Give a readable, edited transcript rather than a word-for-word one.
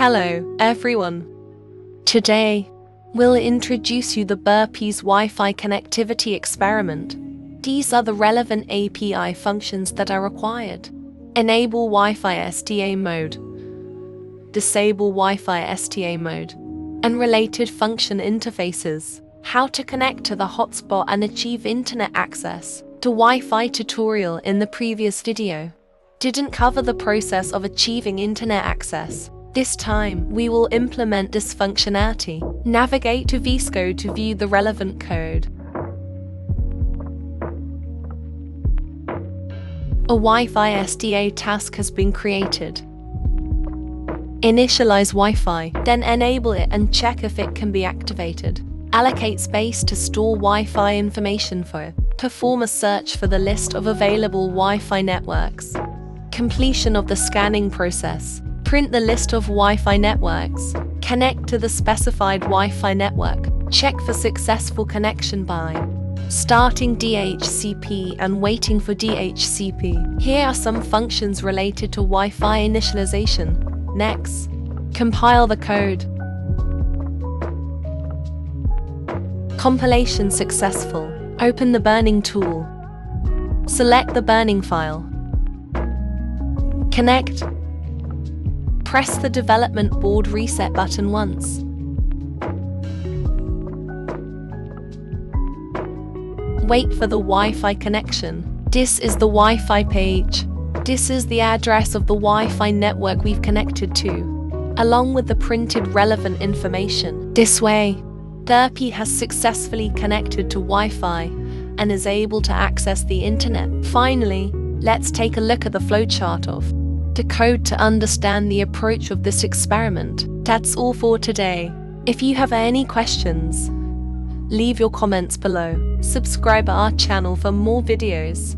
Hello, everyone. Today, we'll introduce you the BearPi's Wi-Fi connectivity experiment. These are the relevant API functions that are required. Enable Wi-Fi SDA mode, disable Wi-Fi STA mode, and related function interfaces. How to connect to the hotspot and achieve internet access. The Wi-Fi tutorial in the previous video didn't cover the process of achieving internet access. This time, we will implement this functionality. Navigate to VSCO to view the relevant code. A Wi-Fi SDA task has been created. Initialize Wi-Fi, then enable it and check if it can be activated. Allocate space to store Wi-Fi information for. Perform a search for the list of available Wi-Fi networks. Completion of the scanning process. Print the list of Wi-Fi networks. Connect to the specified Wi-Fi network. Check for successful connection by starting DHCP and waiting for DHCP. Here are some functions related to Wi-Fi initialization. Next, compile the code. Compilation successful. Open the burning tool. Select the burning file. Connect. Press the development board reset button once. Wait for the Wi-Fi connection. This is the Wi-Fi page. This is the address of the Wi-Fi network we've connected to, along with the printed relevant information. This way, BearPi has successfully connected to Wi-Fi and is able to access the internet. Finally, let's take a look at the flowchart of the code to understand the approach of this experiment. That's all for today. If you have any questions, leave your comments below. Subscribe our channel for more videos.